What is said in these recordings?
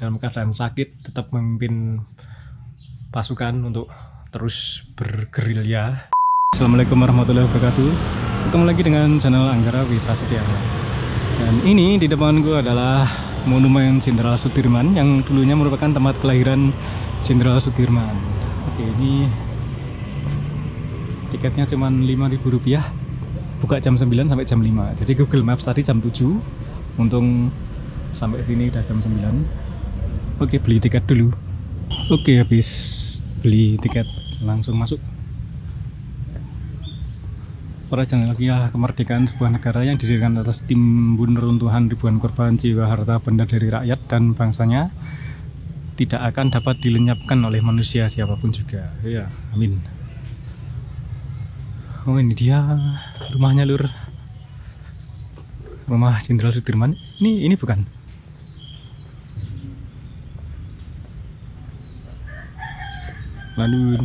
dalam keadaan sakit tetap memimpin pasukan untuk terus bergerilya. Assalamualaikum warahmatullahi wabarakatuh. Ketemu lagi dengan channel Anggara Wiprasetya. Dan ini di depan gue adalah Monumen Jenderal Sudirman yang dulunya merupakan tempat kelahiran Jenderal Sudirman. Oke, ini tiketnya cuma Rp5.000, buka jam 9 sampai jam 5. Jadi Google Maps tadi jam 7, untung sampai sini udah jam 9. Oke, beli tiket dulu. Oke, habis beli tiket langsung masuk. Para genealogia kemerdekaan sebuah negara yang didirikan atas timbun runtuhan ribuan korban jiwa, harta benda dari rakyat dan bangsanya tidak akan dapat dilenyapkan oleh manusia siapapun juga. Ya, amin. Oh, ini dia rumahnya, Lur. Rumah Jenderal Sudirman. Ini bukan. Lalu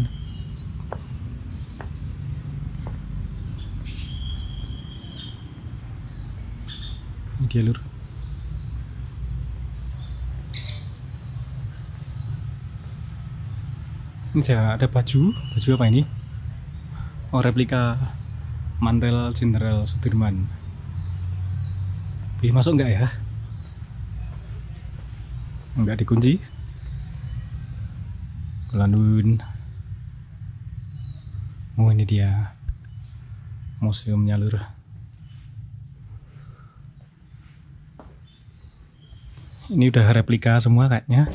ini dia, Lur. Ini ada baju apa ini? Oh, replika mantel Jenderal Sudirman. Boleh masuk enggak ya? Enggak dikunci. Kelandun. Oh, ini dia museumnya, Lur. Ini udah replika semua kayaknya.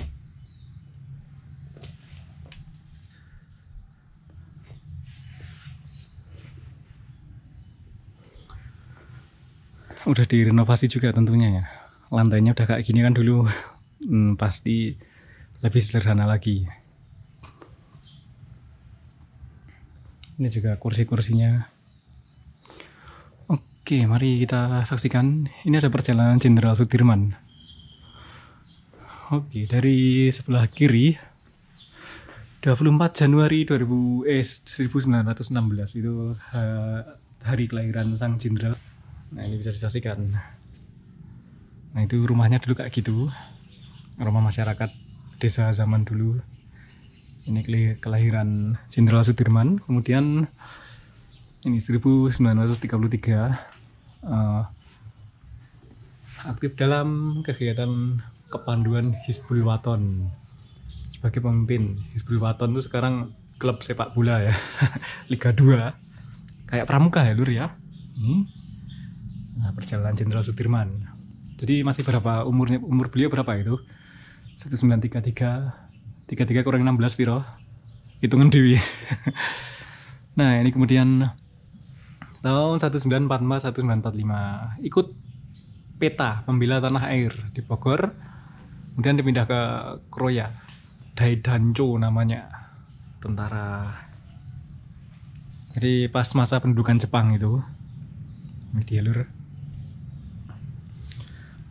Udah direnovasi juga tentunya ya. Lantainya udah kayak gini kan dulu. Pasti lebih sederhana lagi. Ini juga kursi-kursinya. Oke, mari kita saksikan. Ini ada perjalanan Jenderal Sudirman. Oke, dari sebelah kiri 24 Januari 1916 itu hari kelahiran sang jenderal. Nah, ini bisa disaksikan. Nah, itu rumahnya dulu kayak gitu. Rumah masyarakat desa zaman dulu. Ini kelahiran Jenderal Sudirman. Kemudian ini 1933 aktif dalam kegiatan kepanduan Hizbul Wathan sebagai pemimpin. Hizbul Wathan itu sekarang klub sepak bola ya. Liga 2. Kayak Pramuka ya, Lur ya. Ini. Nah, perjalanan Jenderal Sudirman. Jadi masih berapa umur beliau berapa itu? 1933 kurang 16 piro? Hitungan dewi. Nah, ini kemudian tahun 1945 ikut PETA, Pembela Tanah Air di Bogor. Kemudian dipindah ke Kroya. Daidanco namanya. Tentara. Jadi pas masa pendudukan Jepang itu. Ini dia, Lur.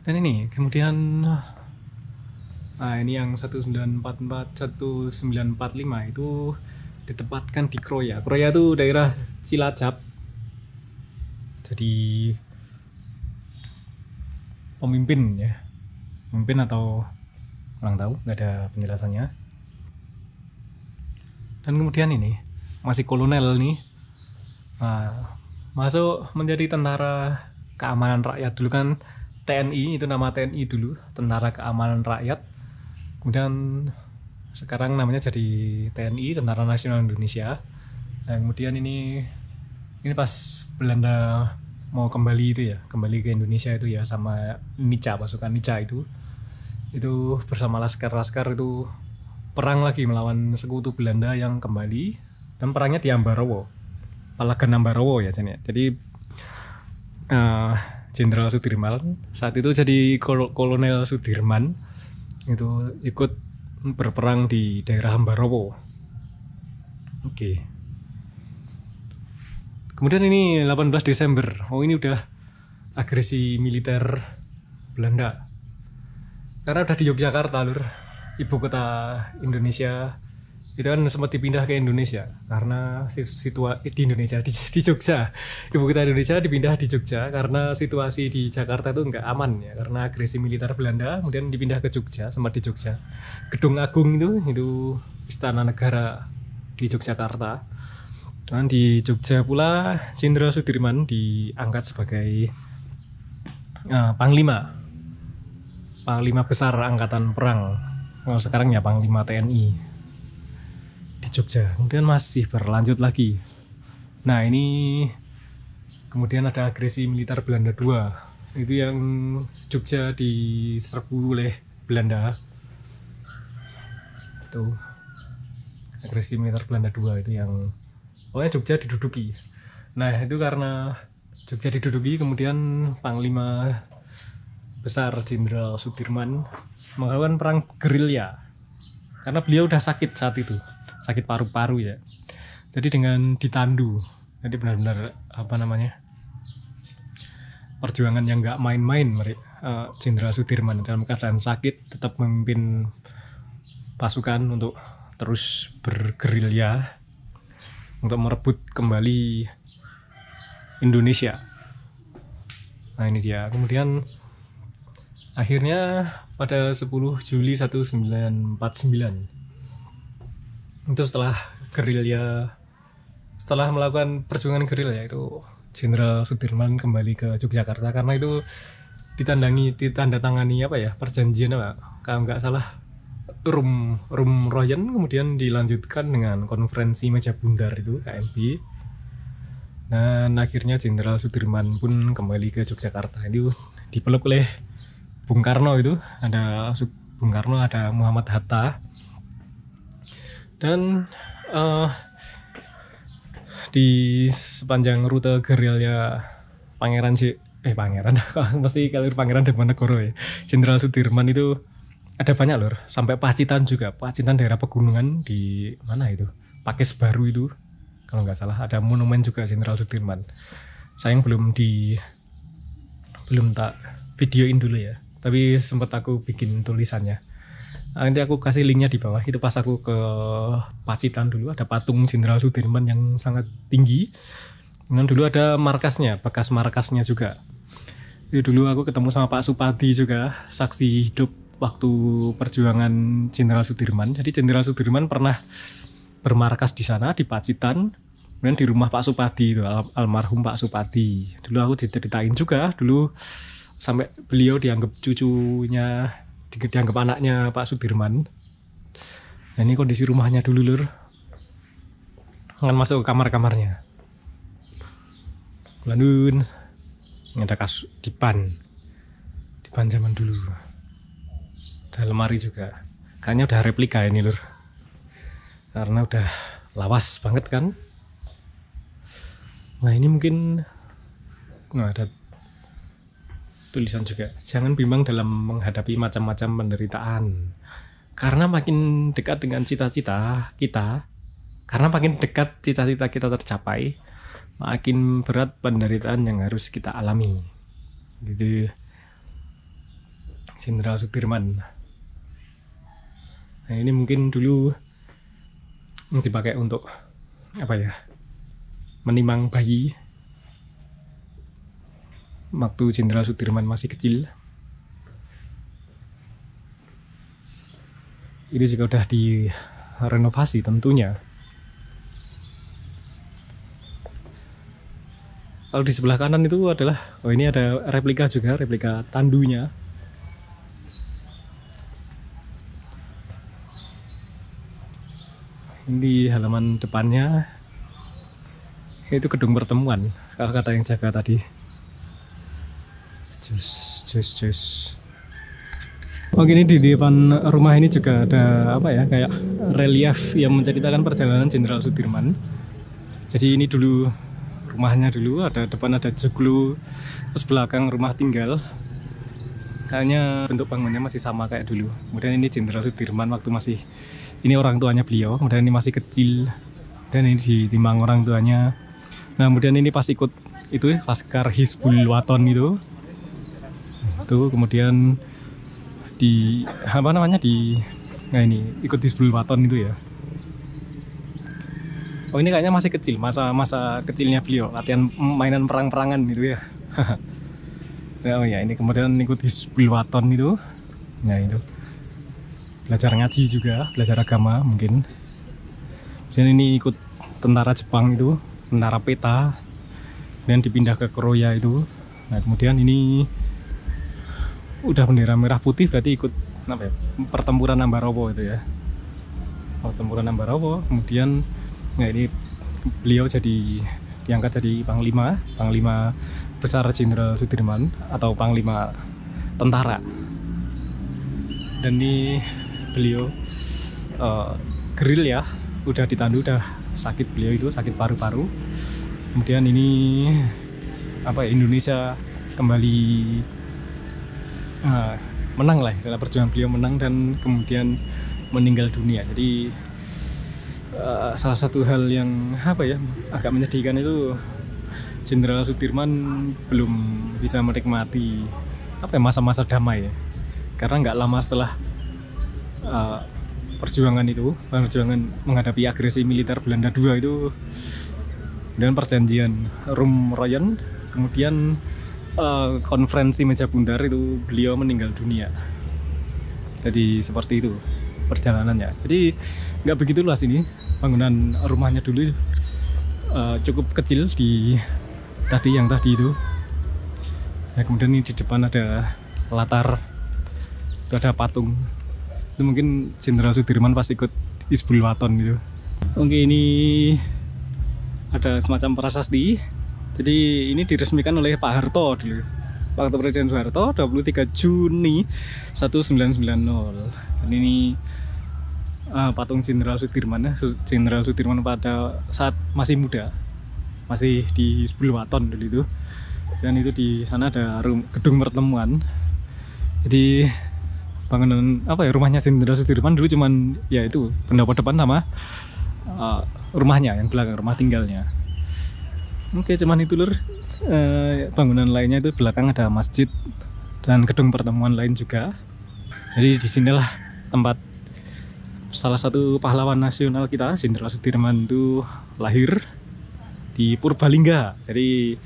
Dan ini kemudian ini yang 1945 itu ditempatkan di Kroya. Kroya itu daerah Cilacap. Jadi pemimpin ya. Pemimpin atau kurang tahu, nggak ada penjelasannya. Dan kemudian ini masih kolonel nih. Nah, masuk menjadi tentara keamanan rakyat dulu kan. TNI itu nama TNI dulu, Tentara Keamanan Rakyat. Kemudian sekarang namanya jadi TNI, Tentara Nasional Indonesia. Nah, kemudian ini pas Belanda mau kembali itu ya, kembali ke Indonesia itu ya sama Nica, pasukan Nica itu bersama laskar-laskar itu perang lagi melawan sekutu Belanda yang kembali, dan perangnya di Ambarawa, Palagan Ambarawa ya. Jadi Jenderal Sudirman saat itu jadi Kolonel Sudirman itu ikut berperang di daerah Ambarawa. Oke. Kemudian ini 18 Desember. Oh, ini udah agresi militer Belanda. Karena udah di Yogyakarta, Lur. Ibu kota Indonesia itu kan sempat dipindah ke Indonesia karena situasi di Indonesia di Jogja, ibu kota Indonesia dipindah di Jogja karena situasi di Jakarta itu nggak aman ya, karena agresi militer Belanda, kemudian dipindah ke Jogja, sempat di Jogja. Gedung Agung itu Istana Negara di Yogyakarta. Dan di Jogja pula Jenderal Sudirman diangkat sebagai Panglima besar Angkatan Perang. Kalau sekarang ya Panglima TNI di Jogja. Kemudian masih berlanjut lagi. Nah ini kemudian ada agresi militer Belanda 2. Itu yang Jogja diserbu oleh Belanda. Itu agresi militer Belanda 2 itu yang pokoknya Jogja diduduki. Nah itu karena Jogja diduduki, kemudian Panglima besar Jenderal Sudirman melakukan perang gerilya. Karena beliau udah sakit saat itu, sakit paru-paru ya. Jadi dengan ditandu, jadi benar-benar perjuangan yang nggak main-main. Jenderal Sudirman dalam keadaan sakit tetap memimpin pasukan untuk terus bergerilya untuk merebut kembali Indonesia. Nah ini dia. Kemudian akhirnya pada 10 Juli 1949 itu setelah melakukan perjuangan gerilya itu Jenderal Sudirman kembali ke Yogyakarta karena itu ditandatangani perjanjian kalau nggak salah Rum Royan, kemudian dilanjutkan dengan konferensi meja bundar itu KMB. Dan akhirnya Jenderal Sudirman pun kembali ke Yogyakarta. Itu dipeluk oleh Bung Karno, itu ada Bung Karno, ada Muhammad Hatta, dan di sepanjang rute gerilya Pangeran mesti kalau Pangeran Diponegoro ya, Jenderal Sudirman itu ada banyak lor, sampai Pacitan juga, Pacitan daerah pegunungan di mana itu, Pakis Baru itu kalau nggak salah, ada monumen juga Jenderal Sudirman. Sayang belum tak videoin dulu ya, tapi sempat aku bikin tulisannya. Nanti aku kasih linknya di bawah. Itu pas aku ke Pacitan dulu, ada patung Jenderal Sudirman yang sangat tinggi. Dan dulu ada markasnya, bekas markasnya juga. Itu dulu aku ketemu sama Pak Supadi juga, saksi hidup waktu perjuangan Jenderal Sudirman. Jadi Jenderal Sudirman pernah bermarkas di sana, di Pacitan, kemudian di rumah Pak Supadi itu, almarhum Pak Supadi. Dulu aku diceritain juga, dulu sampai beliau dianggap cucunya, dianggap anaknya Pak Sudirman. Nah ini kondisi rumahnya dulu lur. Akan masuk ke kamar-kamarnya. Kulanun, ini ada dipan zaman dulu. Ada lemari juga. Kayaknya udah replika ini lur, karena udah lawas banget kan. Nah ini mungkin ada tulisan juga, jangan bimbang dalam menghadapi macam-macam penderitaan, karena makin dekat dengan cita-cita kita, tercapai, makin berat penderitaan yang harus kita alami. Gitu Jenderal Sudirman. Nah ini mungkin dulu dipakai untuk menimang bayi waktu Jenderal Sudirman masih kecil. Ini juga udah direnovasi tentunya. Kalau di sebelah kanan itu adalah, ini ada replika juga, replika tandunya. Ini halaman depannya itu gedung pertemuan, kalau kata yang jaga tadi. Jus. Oke, ini di depan rumah ini juga ada kayak relief yang menceritakan perjalanan Jenderal Sudirman. Jadi ini dulu rumahnya, dulu ada depan ada joglo, terus belakang rumah tinggal. Kayaknya bentuk bangunnya masih sama kayak dulu. Kemudian ini Jenderal Sudirman waktu masih, ini orang tuanya beliau, kemudian ini masih kecil, dan ini ditimbang orang tuanya. Nah kemudian ini pas ikut itu Laskar Hizbul Waton itu kemudian di ini ikut Hizbul Waton itu ya. Oh ini kayaknya masih kecil, masa kecilnya beliau, latihan mainan perang-perangan gitu ya. Oh ya, ini kemudian ikut Hizbul-Wathon itu. Nah itu belajar ngaji juga, belajar agama mungkin. Dan ini ikut tentara Jepang itu, tentara peta, dan dipindah ke Korea itu. Nah kemudian ini udah bendera merah putih, berarti ikut apa ya, pertempuran Ambarowo itu ya. Pertempuran Ambarowo. Kemudian nah ini beliau diangkat jadi Panglima Besar Jenderal Sudirman atau Panglima Tentara. Dan ini beliau geril ya, udah ditandu, udah sakit, beliau itu sakit paru-paru. Kemudian ini apa ya, Indonesia kembali menang lah, istilah perjuangan beliau menang dan kemudian meninggal dunia. Jadi salah satu hal yang apa ya, agak menyedihkan itu Jenderal Sudirman belum bisa menikmati apa ya, masa-masa damai ya. Karena nggak lama setelah perjuangan menghadapi agresi militer Belanda II itu, dengan perjanjian Rumroyen, kemudian konferensi meja bundar itu beliau meninggal dunia. Jadi seperti itu perjalanannya. Jadi nggak begitu luas ini, bangunan rumahnya dulu cukup kecil di yang tadi itu. Ya, kemudian ini di depan ada latar, itu ada patung. Itu mungkin Jenderal Sudirman pas ikut Hizbul-Wathon gitu. Oke, ini ada semacam prasasti. Jadi ini diresmikan oleh Pak Harto dulu. Waktu Presiden Soeharto 23 Juni 1990. Dan ini patung Jenderal Sudirman ya. Jenderal Sudirman pada saat masih muda, masih di Hizbul-Wathon dulu itu. Dan itu di sana ada gedung pertemuan. Jadi bangunan apa ya, rumahnya Jenderal Sudirman dulu cuman ya itu pendopo depan sama rumahnya yang belakang, rumah tinggalnya. Oke, cuman itu lur. Bangunan lainnya itu belakang ada masjid dan gedung pertemuan lain juga. Jadi disinilah tempat salah satu pahlawan nasional kita, Jenderal Sudirman, itu lahir di Purbalingga. Jadi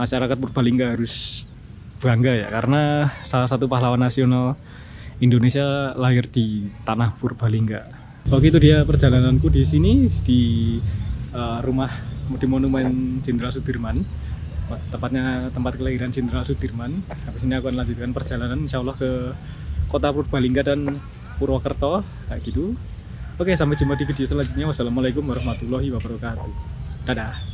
masyarakat Purbalingga harus bangga ya, karena salah satu pahlawan nasional Indonesia lahir di tanah Purbalingga. Oke, itu dia perjalananku di sini di rumah di Monumen Jenderal Sudirman, tepatnya tempat kelahiran Jenderal Sudirman. Habis ini aku akan lanjutkan perjalanan insya Allah ke kota Purbalingga dan Purwokerto kayak gitu. Oke, sampai jumpa di video selanjutnya. Wassalamualaikum warahmatullahi wabarakatuh. Dadah.